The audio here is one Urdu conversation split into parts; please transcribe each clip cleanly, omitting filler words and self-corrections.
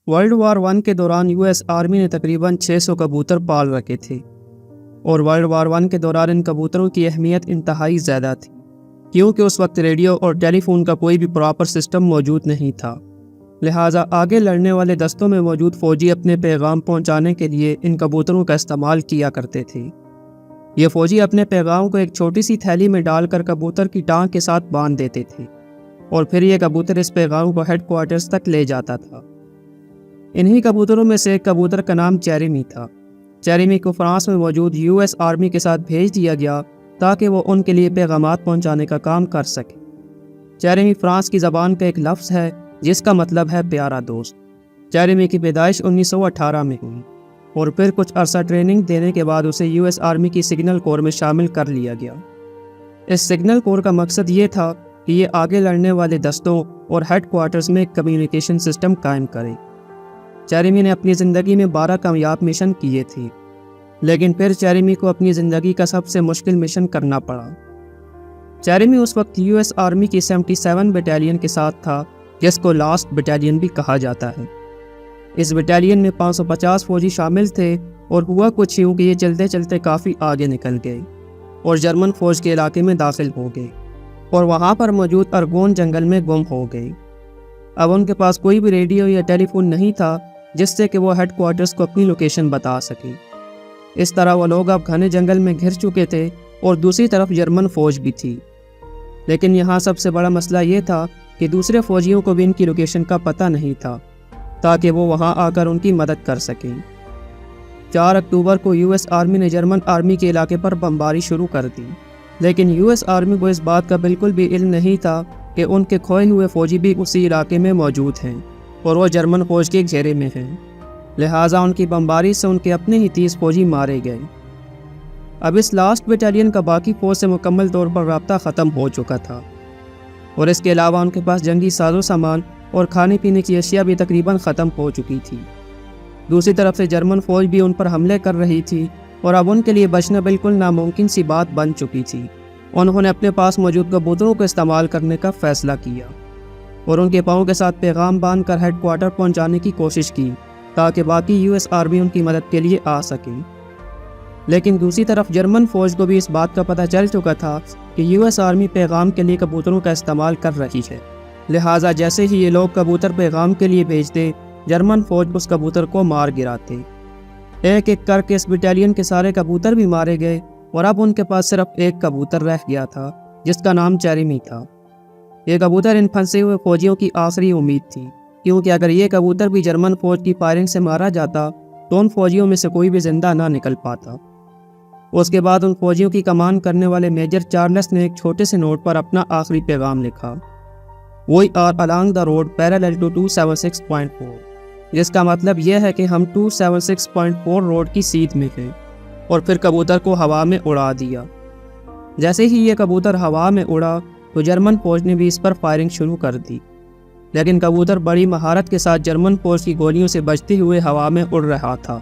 ورلڈ وار ون کے دوران یو ایس آرمی نے تقریباً 600 کبوتر پال رکھے تھے، اور ورلڈ وار ون کے دوران ان کبوتروں کی اہمیت انتہائی زیادہ تھی، کیونکہ اس وقت ریڈیو اور ٹیلی فون کا کوئی بھی پراپر سسٹم موجود نہیں تھا۔ لہٰذا آگے لڑنے والے دستوں میں موجود فوجی اپنے پیغام پہنچانے کے لیے ان کبوتروں کا استعمال کیا کرتے تھے۔ یہ فوجی اپنے پیغام کو ایک چھوٹی سی تھیلی میں ڈال کر کبوتر کی ٹانگ کے ساتھ باندھ دیتے تھے، اور پھر یہ کبوتر اس پیغام کو ہیڈ کوارٹرز تک لے جاتا تھا۔ انہی کبوتروں میں سے ایک کبوتر کا نام جیریمی تھا۔ جیریمی کو فرانس میں موجود یو ایس آرمی کے ساتھ بھیج دیا گیا تاکہ وہ ان کے لیے پیغامات پہنچانے کا کام کر سکے۔ جیریمی فرانس کی زبان کا ایک لفظ ہے جس کا مطلب ہے پیارا دوست۔ جیریمی کی پیدائش 1918 میں ہوئی، اور پھر کچھ عرصہ ٹریننگ دینے کے بعد اسے یو ایس آرمی کی سگنل کور میں شامل کر لیا گیا۔ اس سگنل کور کا مقصد یہ تھا کہ یہ آگے لڑنے والے دستوں اور ہیڈ کوارٹرز میں ایک کمیونیکیشن سسٹم قائم کرے۔ جیریمی نے اپنی زندگی میں 12 کامیاب مشن کیے تھے، لیکن پھر جیریمی کو اپنی زندگی کا سب سے مشکل مشن کرنا پڑا۔ جیریمی اس وقت یو ایس آرمی کی 77 بٹالین کے ساتھ تھا، جس کو لاسٹ بٹالین بھی کہا جاتا ہے۔ اس بٹالین میں 550 فوجی شامل تھے، اور ہوا کچھ یوں کہ یہ چلتے چلتے کافی آگے نکل گئے اور جرمن فوج کے علاقے میں داخل ہو گئے، اور وہاں پر موجود ارگون جنگل میں گم ہو گئے۔ اب ان کے پاس کوئی بھی ریڈیو یا ٹیلی فون نہیں تھا جس سے کہ وہ ہیڈ کوارٹرز کو اپنی لوکیشن بتا سکیں۔ اس طرح وہ لوگ اب گھنے جنگل میں گھر چکے تھے، اور دوسری طرف جرمن فوج بھی تھی۔ لیکن یہاں سب سے بڑا مسئلہ یہ تھا کہ دوسرے فوجیوں کو بھی ان کی لوکیشن کا پتہ نہیں تھا تاکہ وہ وہاں آ کر ان کی مدد کر سکیں۔ 4 اکتوبر کو یو ایس آرمی نے جرمن آرمی کے علاقے پر بمباری شروع کر دی، لیکن یو ایس آرمی کو اس بات کا بالکل بھی علم نہیں تھا کہ ان کے کھوئے ہوئے فوجی بھی اسی علاقے میں موجود ہیں، اور وہ جرمن فوج کے گھیرے میں ہیں۔ لہٰذا ان کی بمباری سے ان کے اپنے ہی 30 فوجی مارے گئے۔ اب اس لاسٹ بٹالین کا باقی فوج سے مکمل طور پر رابطہ ختم ہو چکا تھا، اور اس کے علاوہ ان کے پاس جنگی ساز و سامان اور کھانے پینے کی اشیاء بھی تقریباً ختم ہو چکی تھی۔ دوسری طرف سے جرمن فوج بھی ان پر حملے کر رہی تھی، اور اب ان کے لیے بچنا بالکل ناممکن سی بات بن چکی تھی۔ انہوں نے اپنے پاس موجود کبوتروں کو استعمال کرنے کا فیصلہ کیا، اور ان کے پاؤں کے ساتھ پیغام باندھ کر ہیڈ کوارٹر پہنچانے کی کوشش کی تاکہ باقی یو ایس آرمی ان کی مدد کے لیے آ سکیں۔ لیکن دوسری طرف جرمن فوج کو بھی اس بات کا پتہ چل چکا تھا کہ یو ایس آرمی پیغام کے لیے کبوتروں کا استعمال کر رہی ہے۔ لہٰذا جیسے ہی یہ لوگ کبوتر پیغام کے لیے بھیجتے، جرمن فوج اس کبوتر کو مار گراتے۔ ایک ایک کر کے اس بٹالین کے سارے کبوتر بھی مارے گئے، اور اب ان کے پاس صرف ایک کبوتر رہ گیا تھا جس کا نام جیریمی تھا۔ یہ کبوتر ان پھنسے ہوئے فوجیوں کی آخری امید تھی، کیونکہ اگر یہ کبوتر بھی جرمن فوج کی فائرنگ سے مارا جاتا تو ان فوجیوں میں سے کوئی بھی زندہ نہ نکل پاتا۔ اس کے بعد ان فوجیوں کی کمان کرنے والے میجر چارلس نے ایک چھوٹے سے نوٹ پر اپنا آخری پیغام لکھا: "We are along the road parallel to 276.4", جس کا مطلب یہ ہے کہ ہم 276.4 روڈ کی سیدھ میں ہیں، اور پھر کبوتر کو ہوا میں اڑا دیا۔ جیسے ہی یہ کبوتر ہوا میں اڑا تو جرمن فوج نے بھی اس پر فائرنگ شروع کر دی، لیکن کبوتر بڑی مہارت کے ساتھ جرمن فوج کی گولیوں سے بچتے ہوئے ہوا میں اڑ رہا تھا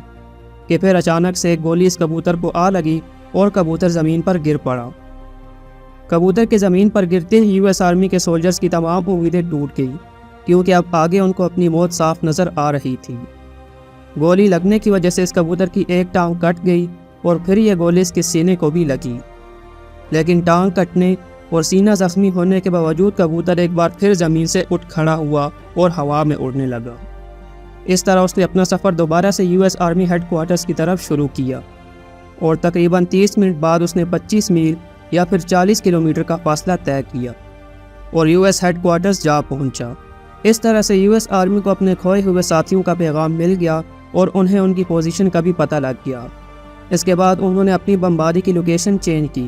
کہ پھر اچانک سے ایک گولی اس کبوتر کو آ لگی اور کبوتر زمین پر گر پڑا۔ کبوتر کے زمین پر گرتے ہی یو ایس آرمی کے سولجرز کی تمام امیدیں ٹوٹ گئی، کیونکہ اب آگے ان کو اپنی موت صاف نظر آ رہی تھی۔ گولی لگنے کی وجہ سے اس کبوتر کی ایک ٹانگ کٹ گئی، اور پھر یہ گولی اس کے سینے کو بھی لگی، لیکن ٹانگ کٹنے اور سینہ زخمی ہونے کے باوجود کبوتر ایک بار پھر زمین سے اٹھ کھڑا ہوا اور ہوا میں اڑنے لگا۔ اس طرح اس نے اپنا سفر دوبارہ سے U S army headquarters کی طرف شروع کیا، اور تقریباً 30 منٹ بعد اس نے 25 میل یا پھر 40 کلومیٹر کا فاصلہ طے کیا اور یو ایس ہیڈ کوارٹرز جا پہنچا۔ اس طرح سے یو ایس آرمی کو اپنے کھوئے ہوئے ساتھیوں کا پیغام مل گیا، اور انہیں ان کی پوزیشن کا بھی پتہ لگ گیا۔ اس کے بعد انہوں نے اپنی بمباری کی لوکیشن چینج کی،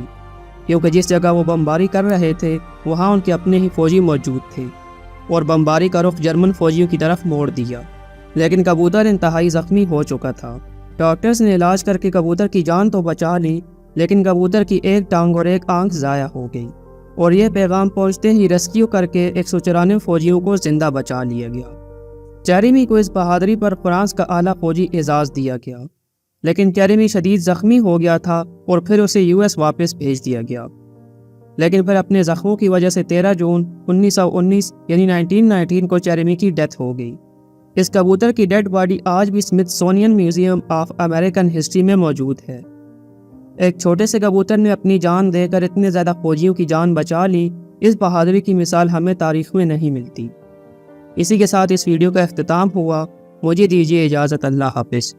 کیونکہ جس جگہ وہ بمباری کر رہے تھے وہاں ان کے اپنے ہی فوجی موجود تھے، اور بمباری کا رخ جرمن فوجیوں کی طرف موڑ دیا۔ لیکن کبوتر انتہائی زخمی ہو چکا تھا۔ ڈاکٹرز نے علاج کر کے کبوتر کی جان تو بچا لی، لیکن کبوتر کی ایک ٹانگ اور ایک آنکھ ضائع ہو گئی، اور یہ پیغام پہنچتے ہی ریسکیو کر کے 194 فوجیوں کو زندہ بچا لیا گیا۔ جیریمی کو اس بہادری پر فرانس کا اعلیٰ فوجی اعزاز دیا گیا، لیکن جیریمی شدید زخمی ہو گیا تھا اور پھر اسے یو ایس واپس بھیج دیا گیا۔ لیکن پھر اپنے زخموں کی وجہ سے 13 جون 1919 یعنی 1919 کو جیریمی کی ڈیتھ ہو گئی۔ اس کبوتر کی ڈیڈ باڈی آج بھی اسمتھسونین میوزیم آف امریکن ہسٹری میں موجود ہے۔ ایک چھوٹے سے کبوتر نے اپنی جان دے کر اتنے زیادہ فوجیوں کی جان بچا لی، اس بہادری کی مثال ہمیں تاریخ میں نہیں ملتی۔ اسی کے ساتھ اس ویڈیو کا اختتام ہوا۔ مجھے دیجیے اجازت، اللہ حافظ۔